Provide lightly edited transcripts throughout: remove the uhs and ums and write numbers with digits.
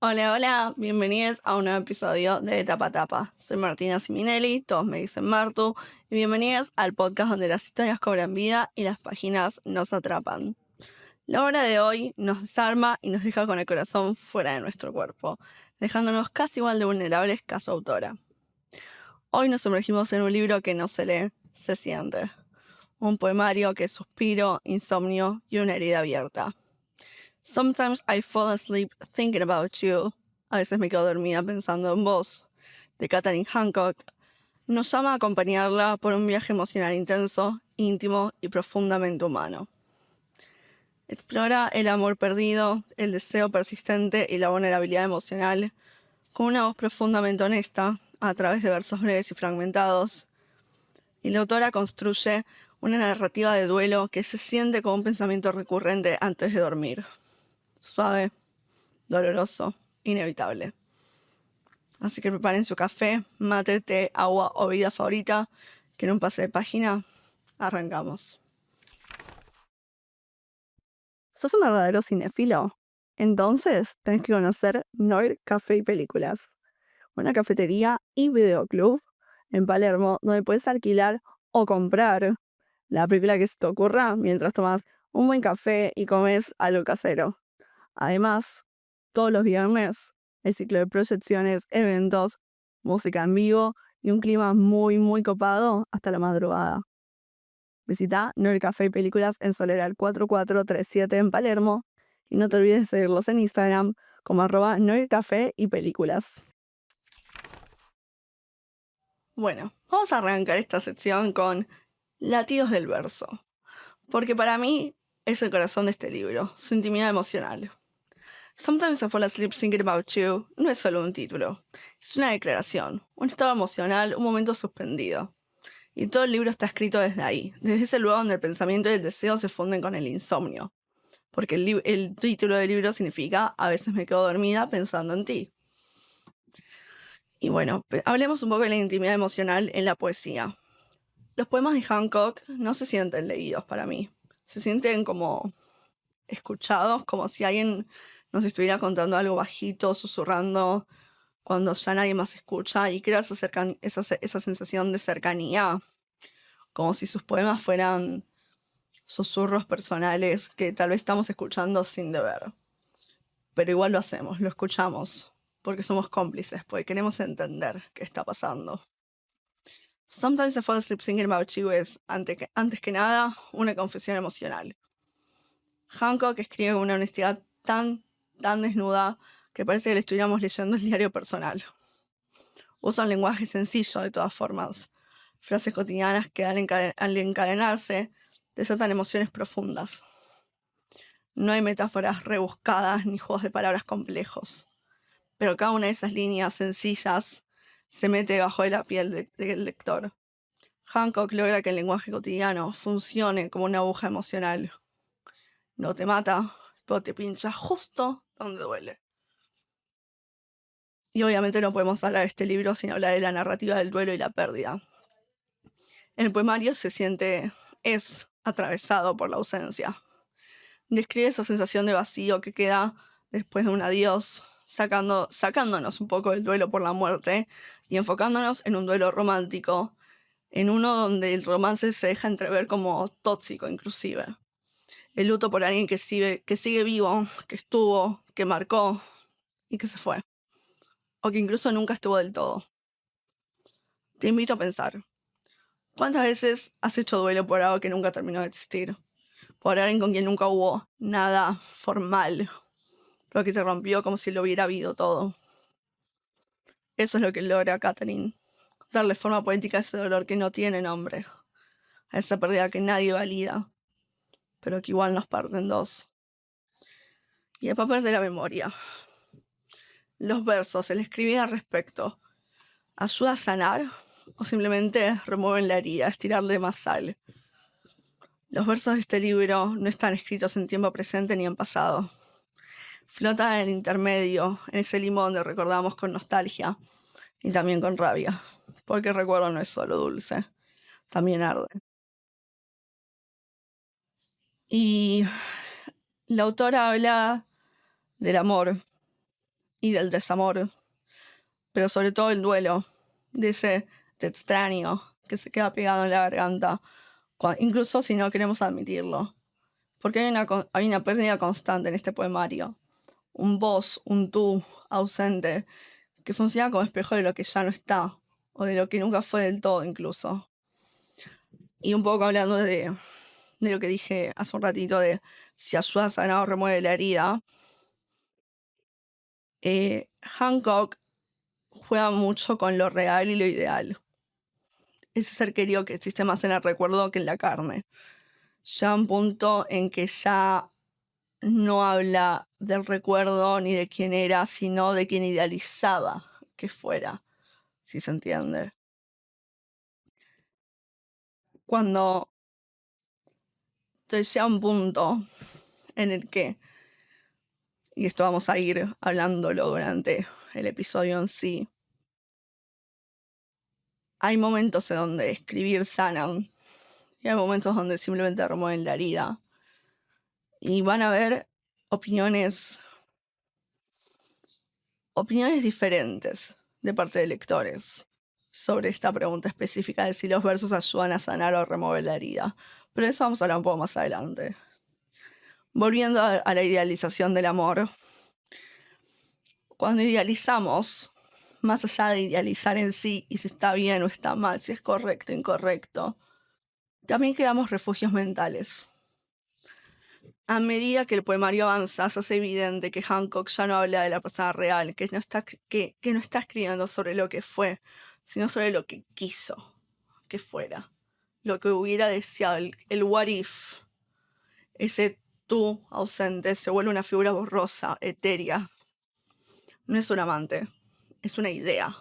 Hola, hola, bienvenidos a un nuevo episodio de Tapa Tapa. Soy Martina Siminelli, todos me dicen Martu, y bienvenidos al podcast donde las historias cobran vida y las páginas nos atrapan. La obra de hoy nos desarma y nos deja con el corazón fuera de nuestro cuerpo, dejándonos casi igual de vulnerables que a su autora. Hoy nos sumergimos en un libro que no se lee, se siente. Un poemario que es suspiro, insomnio y una herida abierta. Sometimes I fall asleep thinking about you. A veces me quedo dormida pensando en vos, de Katherine Hancock. Nos llama a acompañarla por un viaje emocional intenso, íntimo y profundamente humano. Explora el amor perdido, el deseo persistente y la vulnerabilidad emocional con una voz profundamente honesta a través de versos breves y fragmentados. Y la autora construye una narrativa de duelo que se siente como un pensamiento recurrente antes de dormir. Suave, doloroso, inevitable. Así que preparen su café, mate, té, agua o bebida favorita, que en un pase de página arrancamos. ¿Sos un verdadero cinéfilo? Entonces tenés que conocer Noir Café y Películas, una cafetería y videoclub en Palermo donde puedes alquilar o comprar la película que se te ocurra mientras tomas un buen café y comes algo casero. Además, todos los viernes hay ciclo de proyecciones, eventos, música en vivo y un clima muy copado hasta la madrugada. Visita Noel Café y Películas en Soleral 4437 en Palermo y no te olvides de seguirlos en Instagram como @Noel Café y Películas. Bueno, vamos a arrancar esta sección con Latidos del Verso, porque para mí es el corazón de este libro, su intimidad emocional. Sometimes I Fall Asleep Thinking About You no es solo un título, es una declaración, un estado emocional, un momento suspendido. Y todo el libro está escrito desde ahí, desde ese lugar donde el pensamiento y el deseo se funden con el insomnio. Porque el título del libro significa A veces me quedo dormida pensando en ti. Y bueno, hablemos un poco de la intimidad emocional en la poesía. Los poemas de Hancock no se sienten leídos para mí. Se sienten como escuchados, como si alguien nos estuviera contando algo bajito, susurrando, cuando ya nadie más escucha, y crea esa sensación de cercanía, como si sus poemas fueran susurros personales que tal vez estamos escuchando sin deber. Pero igual lo hacemos, lo escuchamos, porque somos cómplices, porque queremos entender qué está pasando. Sometimes I Fall Asleep Thinking About You es, antes que nada, una confesión emocional. Hancock escribe con una honestidad tan desnuda que parece que le estuviéramos leyendo el diario personal. Usa un lenguaje sencillo de todas formas. Frases cotidianas que al encadenarse desatan emociones profundas. No hay metáforas rebuscadas ni juegos de palabras complejos. Pero cada una de esas líneas sencillas se mete debajo de la piel del lector. Hancock logra que el lenguaje cotidiano funcione como una aguja emocional. No te mata, pero te pincha justo donde duele. Y obviamente no podemos hablar de este libro sin hablar de la narrativa del duelo y la pérdida. En el poemario es atravesado por la ausencia. Describe esa sensación de vacío que queda después de un adiós, sacándonos un poco del duelo por la muerte y enfocándonos en un duelo romántico, en uno donde el romance se deja entrever como tóxico inclusive. El luto por alguien que sigue vivo, que estuvo, que marcó y que se fue. O que incluso nunca estuvo del todo. Te invito a pensar, ¿cuántas veces has hecho duelo por algo que nunca terminó de existir? Por alguien con quien nunca hubo nada formal, pero que te rompió como si lo hubiera habido todo. Eso es lo que logra Catherine, darle forma poética a ese dolor que no tiene nombre, a esa pérdida que nadie valida, pero que igual nos parte en dos. Y el papel de la memoria. Los versos, el escribir al respecto, ¿ayuda a sanar o simplemente remueven la herida, estirarle más sal? Los versos de este libro no están escritos en tiempo presente ni en pasado. Flotan en el intermedio, en ese limbo donde recordamos con nostalgia y también con rabia, porque el recuerdo no es solo dulce, también arde. Y la autora habla del amor, y del desamor, pero sobre todo el duelo, de ese te extraño que se queda pegado en la garganta, incluso si no queremos admitirlo. Porque hay una pérdida constante en este poemario. Un vos, un tú ausente, que funciona como espejo de lo que ya no está, o de lo que nunca fue del todo incluso. Y un poco hablando de lo que dije hace un ratito, de si ayuda a sanar o remueve la herida, Hancock juega mucho con lo real y lo ideal. Ese ser querido que existe más en el recuerdo que en la carne. Ya un punto en que ya no habla del recuerdo ni de quién era, sino de quién idealizaba que fuera, si se entiende. Cuando llega un punto en el que, y esto vamos a ir hablándolo durante el episodio en sí, hay momentos en donde escribir sanan y hay momentos donde simplemente remueven la herida. Y van a haber opiniones diferentes de parte de lectores sobre esta pregunta específica de si los versos ayudan a sanar o remover la herida. Pero eso vamos a hablar un poco más adelante. Volviendo a la idealización del amor. Cuando idealizamos, más allá de idealizar en sí y si está bien o está mal, si es correcto o incorrecto, también creamos refugios mentales. A medida que el poemario avanza, se hace evidente que Hancock ya no habla de la persona real, que no está escribiendo sobre lo que fue, sino sobre lo que quiso que fuera, lo que hubiera deseado, el what if. Ese tú ausente se vuelve una figura borrosa, etérea. No es un amante, es una idea.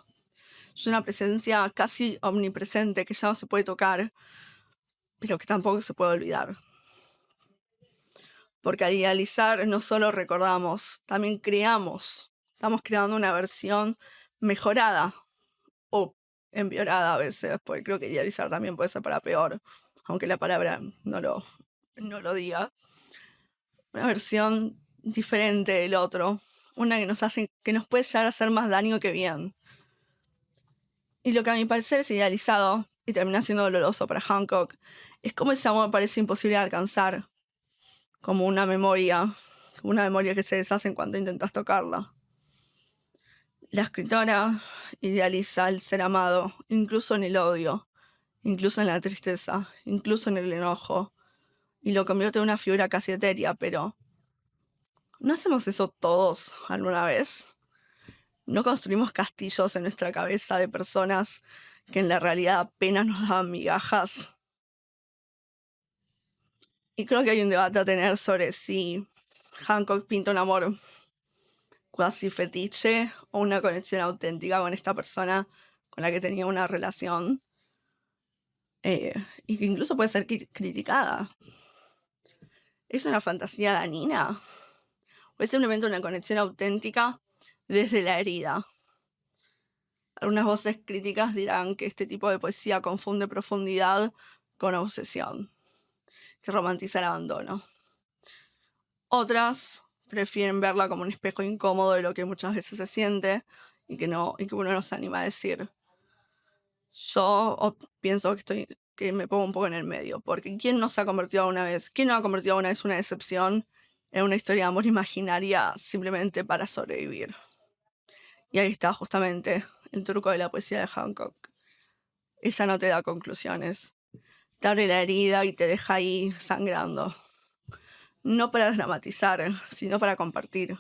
Es una presencia casi omnipresente que ya no se puede tocar, pero que tampoco se puede olvidar. Porque al idealizar no solo recordamos, también creamos. Estamos creando una versión mejorada o empeorada a veces, porque creo que idealizar también puede ser para peor, aunque la palabra no lo diga. Una versión diferente del otro, una que nos puede llegar a hacer más daño que bien. Y lo que a mi parecer es idealizado y termina siendo doloroso para Hancock es como ese amor parece imposible de alcanzar, como una memoria que se deshace en cuanto intentas tocarla. La escritora idealiza el ser amado, incluso en el odio, incluso en la tristeza, incluso en el enojo, y lo convierte en una figura casi etérea, pero ¿no hacemos eso todos alguna vez? ¿No construimos castillos en nuestra cabeza de personas que en la realidad apenas nos daban migajas? Y creo que hay un debate a tener sobre si Hancock pinta un amor cuasi fetiche o una conexión auténtica con esta persona con la que tenía una relación, y que incluso puede ser criticada. ¿Es una fantasía dañina? ¿O es simplemente una conexión auténtica desde la herida? Algunas voces críticas dirán que este tipo de poesía confunde profundidad con obsesión, que romantiza el abandono. Otras prefieren verla como un espejo incómodo de lo que muchas veces se siente y que uno no se anima a decir. Yo pienso que me pongo un poco en el medio, porque ¿quién no ha convertido alguna vez una decepción en una historia de amor imaginaria simplemente para sobrevivir? Y ahí está justamente el truco de la poesía de Hancock. Ella no te da conclusiones, te abre la herida y te deja ahí sangrando. No para dramatizar, sino para compartir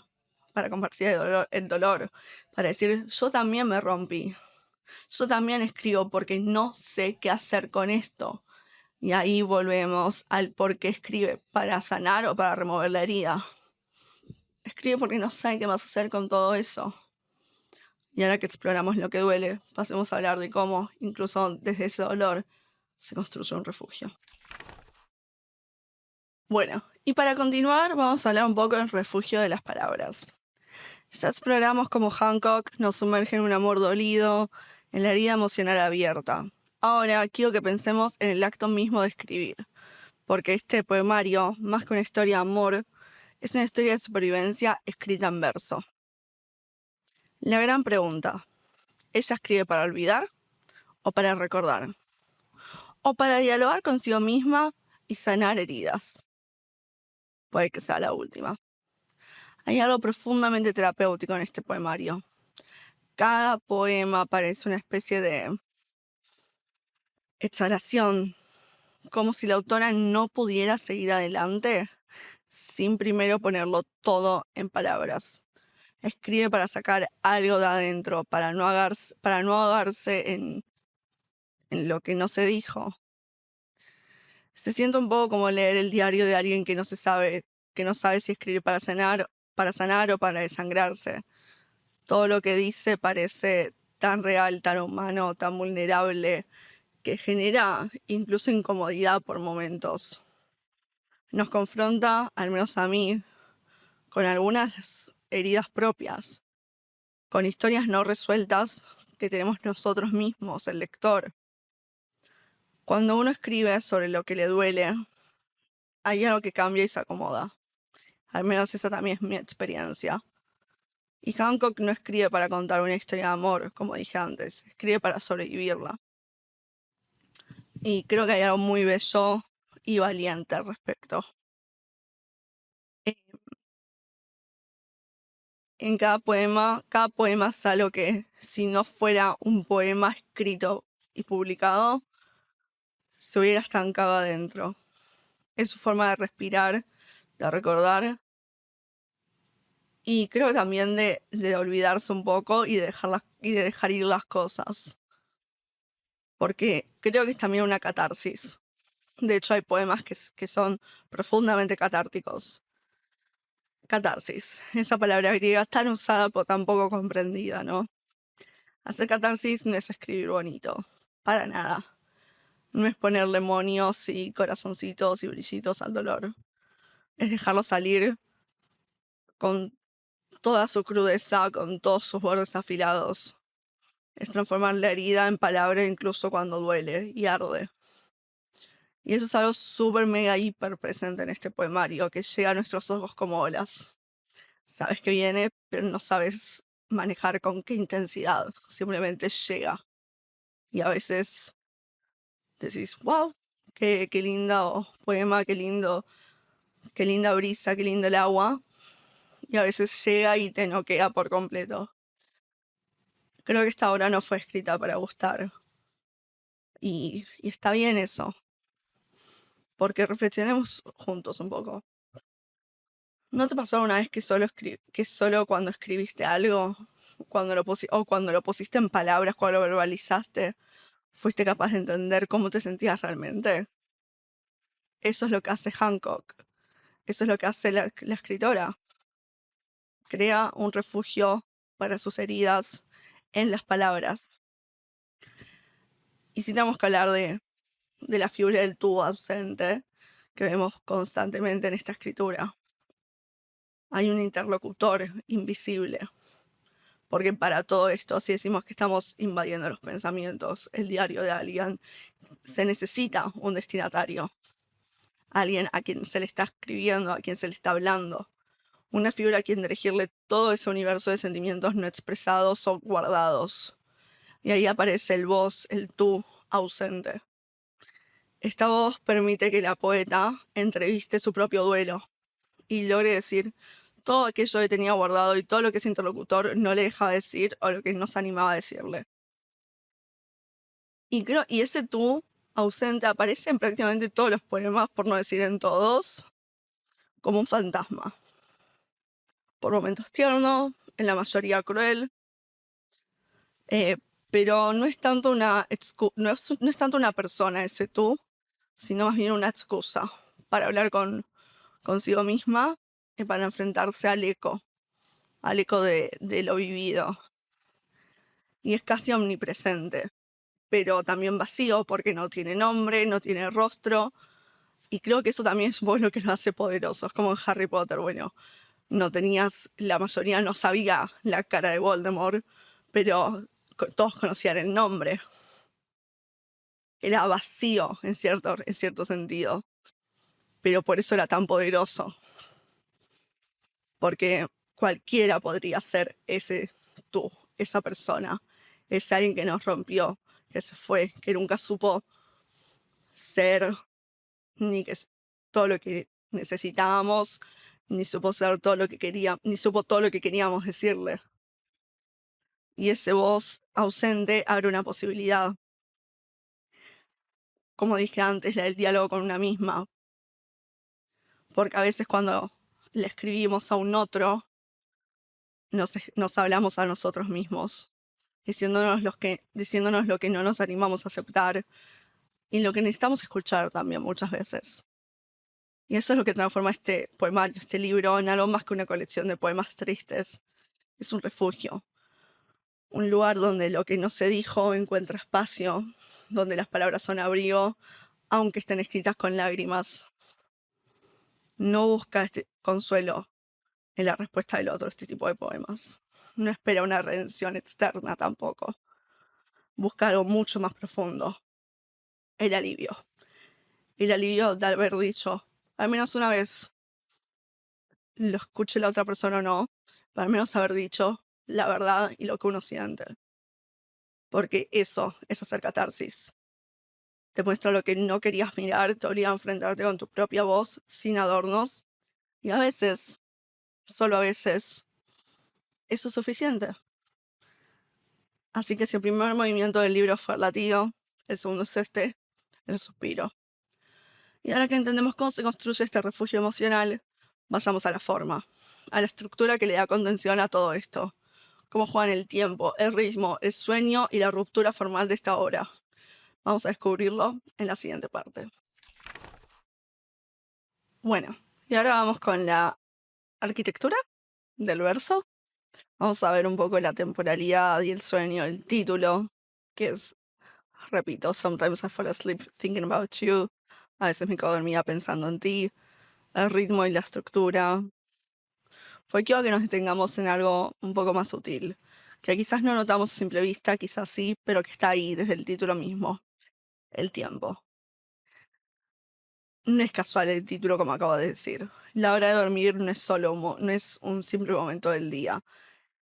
el dolor, para decir, yo también me rompí, yo también escribo porque no sé qué hacer con esto. Y ahí volvemos al por qué escribe, para sanar o para remover la herida. Escribe porque no sabe qué más hacer con todo eso. Y ahora que exploramos lo que duele, pasemos a hablar de cómo, incluso desde ese dolor, se construye un refugio. Bueno, y para continuar vamos a hablar un poco del refugio de las palabras. Ya exploramos cómo Hancock nos sumerge en un amor dolido, en la herida emocional abierta. Ahora quiero que pensemos en el acto mismo de escribir, porque este poemario, más que una historia de amor, es una historia de supervivencia escrita en verso. La gran pregunta, ¿ella escribe para olvidar o para recordar? ¿O para dialogar consigo misma y sanar heridas? Puede que sea la última. Hay algo profundamente terapéutico en este poemario. Cada poema parece una especie de exhalación, como si la autora no pudiera seguir adelante sin primero ponerlo todo en palabras. Escribe para sacar algo de adentro, para no ahogarse en lo que no se dijo. Se siente un poco como leer el diario de alguien que no sabe si escribir para sanar o para desangrarse. Todo lo que dice parece tan real, tan humano, tan vulnerable, que genera incluso incomodidad por momentos. Nos confronta, al menos a mí, con algunas heridas propias, con historias no resueltas que tenemos nosotros mismos, el lector. Cuando uno escribe sobre lo que le duele, hay algo que cambia y se acomoda. Al menos esa también es mi experiencia. Y Hancock no escribe para contar una historia de amor, como dije antes, escribe para sobrevivirla. Y creo que hay algo muy bello y valiente al respecto. Eh, En cada poema es algo que, si no fuera un poema escrito y publicado, se hubiera estancado adentro. Es su forma de respirar, de recordar y creo también de olvidarse un poco y de dejar ir las cosas. Porque creo que es también una catarsis. De hecho, hay poemas que son profundamente catárticos. Catarsis, esa palabra griega tan usada pero tan poco comprendida, ¿no? Hacer catarsis no es escribir bonito, para nada. No es poner demonios y corazoncitos y brillitos al dolor. Es dejarlo salir con toda su crudeza, con todos sus bordes afilados. Es transformar la herida en palabra incluso cuando duele y arde. Y eso es algo súper mega hiper presente en este poemario, que llega a nuestros ojos como olas. Sabes que viene, pero no sabes manejar con qué intensidad. Simplemente llega. Y a veces decís, wow, qué lindo poema, qué linda brisa, qué lindo el agua. Y a veces llega y te noquea por completo. Creo que esta obra no fue escrita para gustar. Y está bien eso, porque reflexionemos juntos un poco. ¿No te pasó una vez que solo cuando escribiste algo, o cuando lo pusiste en palabras, cuando lo verbalizaste, fuiste capaz de entender cómo te sentías realmente? Eso es lo que hace Hancock. Eso es lo que hace la escritora. Crea un refugio para sus heridas en las palabras. Y si tenemos que hablar de la figura del tú ausente que vemos constantemente en esta escritura. Hay un interlocutor invisible, porque para todo esto, si decimos que estamos invadiendo los pensamientos, el diario de alguien, se necesita un destinatario, alguien a quien se le está escribiendo, a quien se le está hablando, una figura a quien dirigirle todo ese universo de sentimientos no expresados o guardados. Y ahí aparece el vos, el tú ausente. Esta voz permite que la poeta entreviste su propio duelo y logre decir todo aquello que tenía guardado y todo lo que ese interlocutor no le dejaba decir o lo que no se animaba a decirle. Y ese tú ausente aparece en prácticamente todos los poemas, por no decir en todos, como un fantasma. Por momentos tierno, en la mayoría cruel, eh, pero no es tanto no es tanto una persona ese tú, sino más bien una excusa para hablar consigo misma y para enfrentarse al eco de lo vivido. Y es casi omnipresente, pero también vacío porque no tiene nombre, no tiene rostro. Y creo que eso también es lo que lo hace poderosos, como en Harry Potter. Bueno, la mayoría no sabía la cara de Voldemort, pero todos conocían el nombre. Era vacío en cierto sentido, pero por eso era tan poderoso, porque cualquiera podría ser ese tú, esa persona, ese alguien que nos rompió, que se fue, que nunca supo ser ni que todo lo que necesitábamos, ni supo ser todo lo que quería, ni supo todo lo que queríamos decirle. Y ese vos ausente abre una posibilidad, como dije antes, la del diálogo con una misma, porque a veces cuando le escribimos a un otro, nos hablamos a nosotros mismos, diciéndonos lo que no nos animamos a aceptar y lo que necesitamos escuchar también muchas veces. Y eso es lo que transforma este poemario, este libro, en algo más que una colección de poemas tristes. Es un refugio, un lugar donde lo que no se dijo encuentra espacio, donde las palabras son abrigo, aunque estén escritas con lágrimas. No busca este consuelo en la respuesta del otro, este tipo de poemas. No espera una redención externa tampoco. Busca algo mucho más profundo, el alivio. El alivio de haber dicho, al menos una vez, lo escuche la otra persona o no, pero al menos haber dicho la verdad y lo que uno siente. Porque eso es hacer catarsis. Te muestra lo que no querías mirar, te obliga a enfrentarte con tu propia voz, sin adornos. Y a veces, solo a veces, eso es suficiente. Así que si el primer movimiento del libro fue el latido, el segundo es este, el suspiro. Y ahora que entendemos cómo se construye este refugio emocional, vayamos a la forma, a la estructura que le da contención a todo esto. Cómo juegan el tiempo, el ritmo, el sueño y la ruptura formal de esta obra. Vamos a descubrirlo en la siguiente parte. Bueno, y ahora vamos con la arquitectura del verso. Vamos a ver un poco la temporalidad y el sueño, el título, que es, repito, Sometimes I fall asleep thinking about you. A veces me quedo dormida pensando en ti. El ritmo y la estructura. Pues quiero que nos detengamos en algo un poco más sutil, que quizás no notamos a simple vista, quizás sí, pero que está ahí desde el título mismo, el tiempo. No es casual el título como acabo de decir. La hora de dormir no es no es un simple momento del día,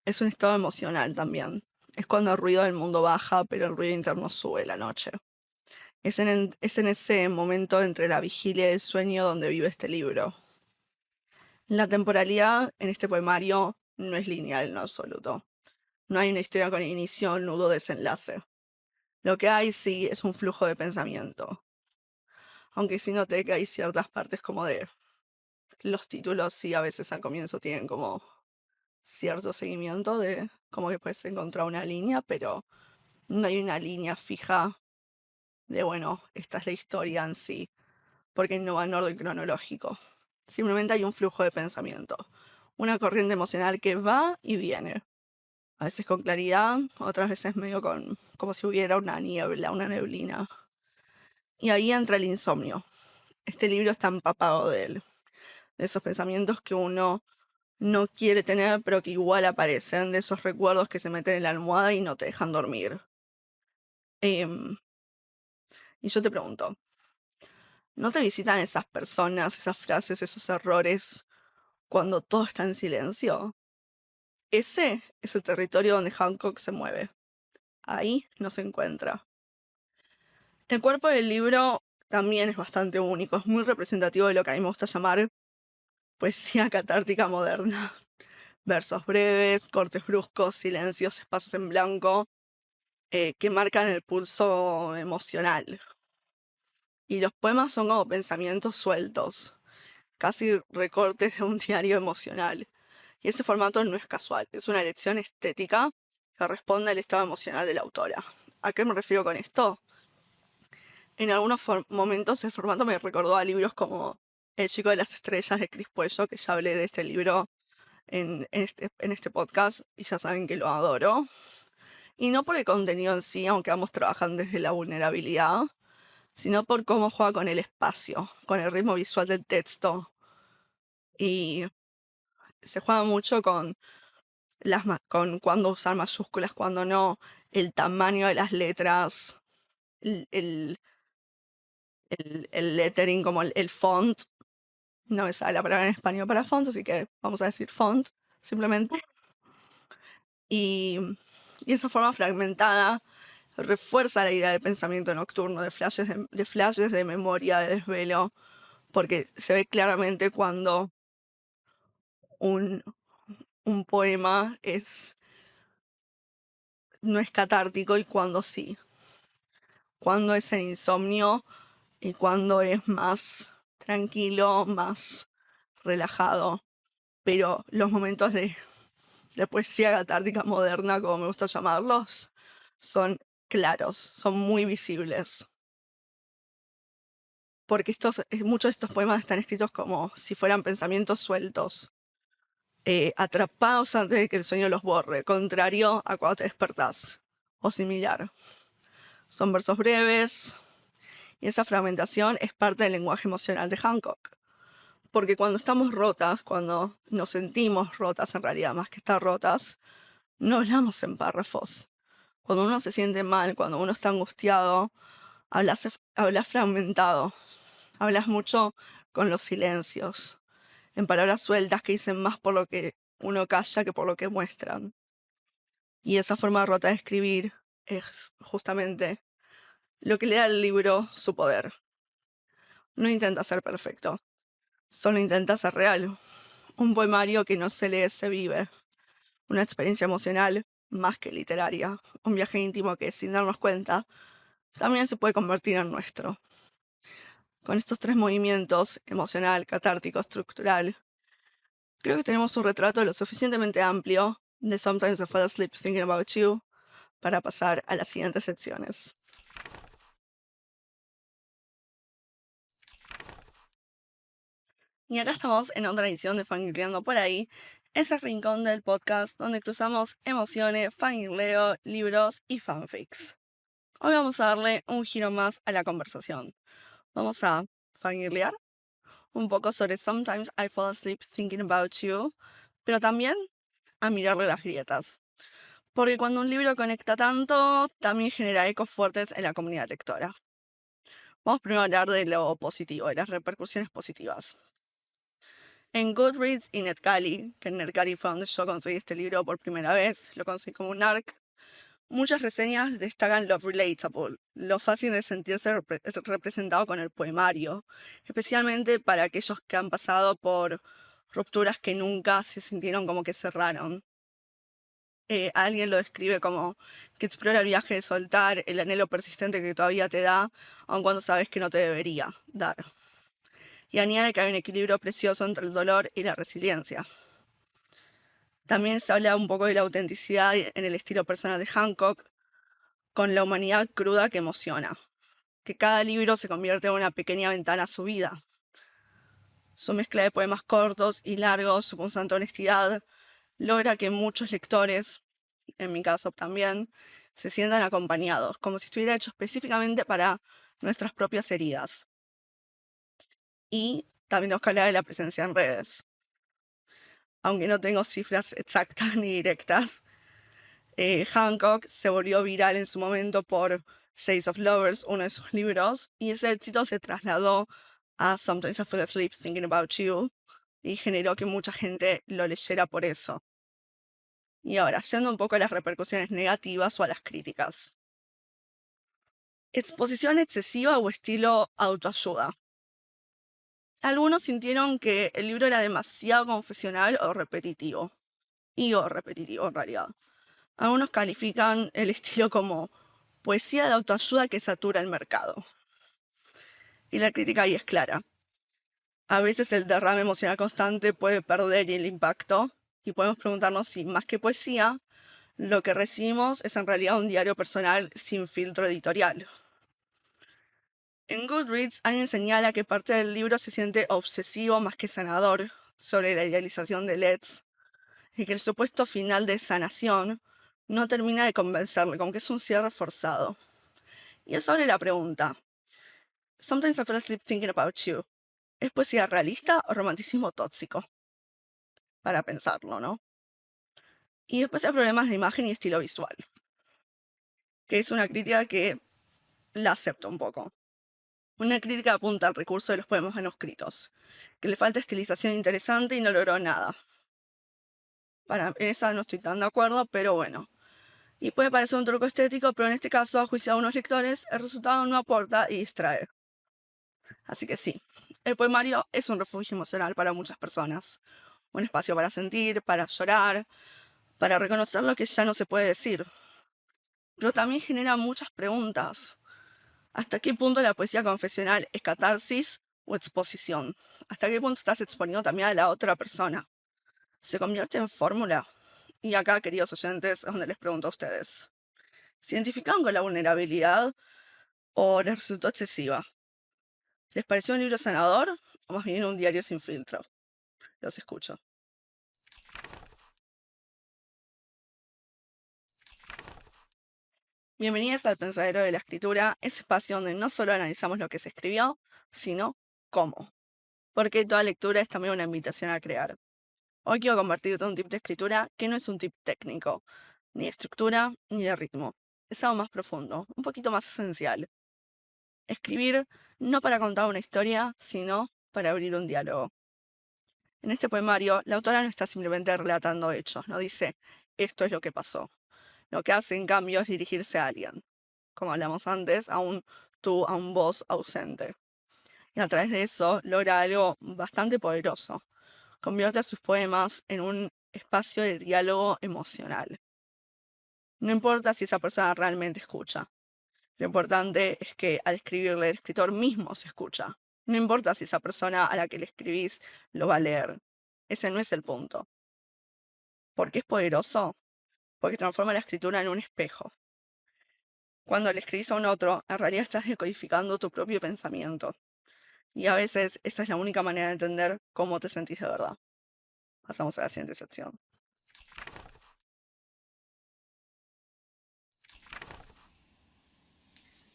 es un estado emocional también. Es cuando el ruido del mundo baja, pero el ruido interno sube la noche. Es en ese momento entre la vigilia y el sueño donde vive este libro. La temporalidad en este poemario no es lineal en lo absoluto. No hay una historia con inicio, nudo, desenlace. Lo que hay sí es un flujo de pensamiento. Aunque sí noté que hay ciertas partes como de los títulos, sí a veces al comienzo tienen como cierto seguimiento de como que puedes encontrar una línea, pero no hay una línea fija de, bueno, esta es la historia en sí, porque no va en orden cronológico. Simplemente hay un flujo de pensamiento, una corriente emocional que va y viene. A veces con claridad, otras veces medio como si hubiera una niebla, una neblina. Y ahí entra el insomnio. Este libro está empapado de él, de esos pensamientos que uno no quiere tener, pero que igual aparecen, de esos recuerdos que se meten en la almohada y no te dejan dormir. Em, y yo te pregunto, ¿no te visitan esas personas, esas frases, esos errores cuando todo está en silencio? Ese es el territorio donde Hancock se mueve. Ahí no se encuentra. El cuerpo del libro también es bastante único, es muy representativo de lo que a mí me gusta llamar poesía catártica moderna. Versos breves, cortes bruscos, silencios, espacios en blanco, que marcan el pulso emocional. Y los poemas son como pensamientos sueltos, casi recortes de un diario emocional. Y ese formato no es casual, es una elección estética que responde al estado emocional de la autora. ¿A qué me refiero con esto? En algunos momentos el formato me recordó a libros como El chico de las estrellas de Cris Puello, que ya hablé de este libro en este podcast y ya saben que lo adoro. Y no por el contenido en sí, aunque ambos trabajan desde la vulnerabilidad, sino por cómo juega con el espacio, con el ritmo visual del texto. Y se juega mucho con con cuándo usar mayúsculas, cuándo no, el tamaño de las letras, el, el, el lettering, como el font. No me sale la palabra en español para font, así que vamos a decir font, simplemente. Y, y esa forma fragmentada refuerza la idea de pensamiento nocturno, de flashes de memoria, de desvelo, porque se ve claramente cuando un, un poema no es catártico y cuando sí, cuando es en insomnio y cuando es más tranquilo, más relajado. Pero los momentos de poesía catártica moderna, como me gusta llamarlos, son claros, son muy visibles. Porque muchos de estos poemas están escritos como si fueran pensamientos sueltos, atrapados antes de que el sueño los borre, contrario a cuando te despertás, o similar. Son versos breves, y esa fragmentación es parte del lenguaje emocional de Hancock. Porque cuando estamos rotas, cuando nos sentimos rotas en realidad, más que estar rotas, no hablamos en párrafos. Cuando uno se siente mal, cuando uno está angustiado, hablas fragmentado. Hablas mucho con los silencios, en palabras sueltas que dicen más por lo que uno calla que por lo que muestran. Y esa forma rota de escribir es justamente lo que le da al libro su poder. No intenta ser perfecto, solo intenta ser real. Un poemario que no se lee, se vive. Una experiencia emocional más que literaria. Un viaje íntimo que, sin darnos cuenta, también se puede convertir en nuestro. Con estos tres movimientos, emocional, catártico, estructural, creo que tenemos un retrato lo suficientemente amplio de Sometimes I Fall Asleep Thinking About You para pasar a las siguientes secciones. Y acá estamos en otra edición de Fangirleando por ahí, ese rincón del podcast donde cruzamos emociones, fangirleo, libros y fanfics. Hoy vamos a darle un giro más a la conversación. Vamos a fangirlear un poco sobre Sometimes I Fall Asleep Thinking About You, pero también a mirarle las grietas. Porque cuando un libro conecta tanto, también genera ecos fuertes en la comunidad lectora. Vamos primero a hablar de lo positivo, de las repercusiones positivas. En Goodreads y NetGalley, que en NetGalley fue donde yo conseguí este libro por primera vez, lo conseguí como un ARC, muchas reseñas destacan lo relatable, lo fácil de sentirse representado con el poemario, especialmente para aquellos que han pasado por rupturas que nunca se sintieron como que cerraron. Alguien lo describe como que explora el viaje de soltar, el anhelo persistente que todavía te da, aun cuando sabes que no te debería dar. Y añade que hay un equilibrio precioso entre el dolor y la resiliencia. También se habla un poco de la autenticidad en el estilo personal de Hancock, con la humanidad cruda que emociona. Que cada libro se convierte en una pequeña ventana a su vida. Su mezcla de poemas cortos y largos, su constante honestidad, logra que muchos lectores, en mi caso también, se sientan acompañados, como si estuviera hecho específicamente para nuestras propias heridas. Y también tenemos que hablar de la presencia en redes. Aunque no tengo cifras exactas ni directas, Hancock se volvió viral en su momento por Shades of Lovers, uno de sus libros, y ese éxito se trasladó a Sometimes I Fall Asleep Thinking About You y generó que mucha gente lo leyera por eso. Y ahora, yendo un poco a las repercusiones negativas o a las críticas. Exposición excesiva o estilo autoayuda. Algunos sintieron que el libro era demasiado confesional o repetitivo. O repetitivo en realidad. Algunos califican el estilo como poesía de autoayuda que satura el mercado. Y la crítica ahí es clara. A veces el derrame emocional constante puede perder el impacto y podemos preguntarnos si más que poesía, lo que recibimos es en realidad un diario personal sin filtro editorial. En Goodreads alguien señala que parte del libro se siente obsesivo más que sanador sobre la idealización de Letts y que el supuesto final de sanación no termina de convencerle, como que es un cierre forzado. Y es sobre la pregunta, Sometimes I Fall Asleep Thinking About You, ¿es poesía realista o romanticismo tóxico? Para pensarlo, ¿no? Y después hay problemas de imagen y estilo visual, que es una crítica que la acepto un poco. Una crítica apunta al recurso de los poemas manuscritos, que le falta estilización interesante y no logró nada. Para esa no estoy tan de acuerdo, pero bueno. Y puede parecer un truco estético, pero en este caso, a juicio de algunos lectores, el resultado no aporta y distrae. Así que sí, el poemario es un refugio emocional para muchas personas. Un espacio para sentir, para llorar, para reconocer lo que ya no se puede decir. Pero también genera muchas preguntas. ¿Hasta qué punto la poesía confesional es catarsis o exposición? ¿Hasta qué punto estás exponiendo también a la otra persona? ¿Se convierte en fórmula? Y acá, queridos oyentes, es donde les pregunto a ustedes. ¿Se identifican con la vulnerabilidad o les resultó excesiva? ¿Les pareció un libro sanador o más bien un diario sin filtro? Los escucho. Bienvenidos al Pensadero de la Escritura, ese espacio donde no solo analizamos lo que se escribió, sino cómo. Porque toda lectura es también una invitación a crear. Hoy quiero compartirte un tip de escritura que no es un tip técnico, ni de estructura, ni de ritmo. Es algo más profundo, un poquito más esencial. Escribir no para contar una historia, sino para abrir un diálogo. En este poemario, la autora no está simplemente relatando hechos, no dice, esto es lo que pasó. Lo que hace, en cambio, es dirigirse a alguien. Como hablamos antes, a un tú, a un vos ausente. Y a través de eso logra algo bastante poderoso. Convierte a sus poemas en un espacio de diálogo emocional. No importa si esa persona realmente escucha. Lo importante es que al escribirle el escritor mismo se escucha. No importa si esa persona a la que le escribís lo va a leer. Ese no es el punto. ¿Por qué es poderoso? Porque transforma la escritura en un espejo. Cuando le escribís a un otro, en realidad estás decodificando tu propio pensamiento. Y a veces esa es la única manera de entender cómo te sentís de verdad. Pasamos a la siguiente sección.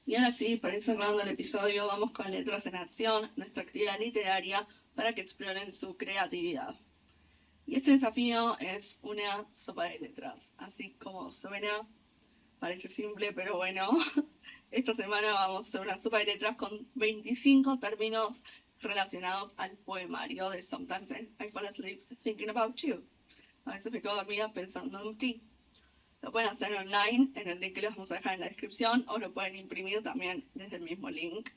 Y ahora sí, para ir cerrando el episodio, vamos con Letras en Acción, nuestra actividad literaria para que exploren su creatividad. Y este desafío es una sopa de letras. Así como suena, parece simple, pero bueno, esta semana vamos a hacer una sopa de letras con 25 términos relacionados al poemario de Sometimes I Fall Asleep Thinking About You. A veces me quedo dormida pensando en ti. Lo pueden hacer online en el link que les vamos a dejar en la descripción o lo pueden imprimir también desde el mismo link.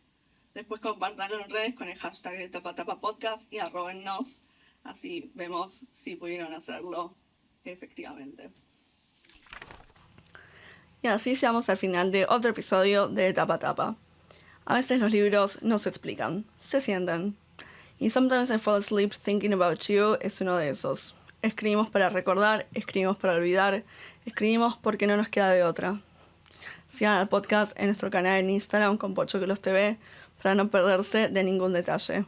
Después compartanlo en redes con el hashtag de tapatapapodcast y arrobennos. Así vemos si pudieron hacerlo efectivamente. Y así llegamos al final de otro episodio de Tapa Tapa. A veces los libros no se explican, se sienten. Y Sometimes I Fall Asleep Thinking About You es uno de esos. Escribimos para recordar, escribimos para olvidar, escribimos porque no nos queda de otra. Sigan al podcast en nuestro canal en Instagram con Pochoclos TV para no perderse de ningún detalle.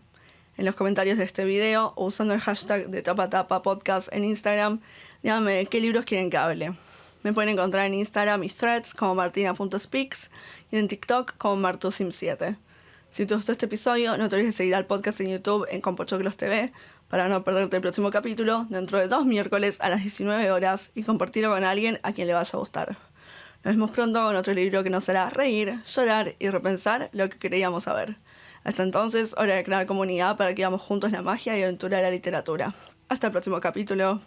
En los comentarios de este video o usando el hashtag de tapatapapodcast en Instagram, díganme de qué libros quieren que hable. Me pueden encontrar en Instagram y Threads como martina.speaks y en TikTok como martusim7. Si te gustó este episodio, no te olvides de seguir al podcast en YouTube en Compochoclos TV para no perderte el próximo capítulo dentro de 2 miércoles a las 19 horas y compartirlo con alguien a quien le vaya a gustar. Nos vemos pronto con otro libro que nos hará reír, llorar y repensar lo que creíamos saber. Hasta entonces, hora de crear comunidad para que vivamos juntos la magia y aventura de la literatura. Hasta el próximo capítulo.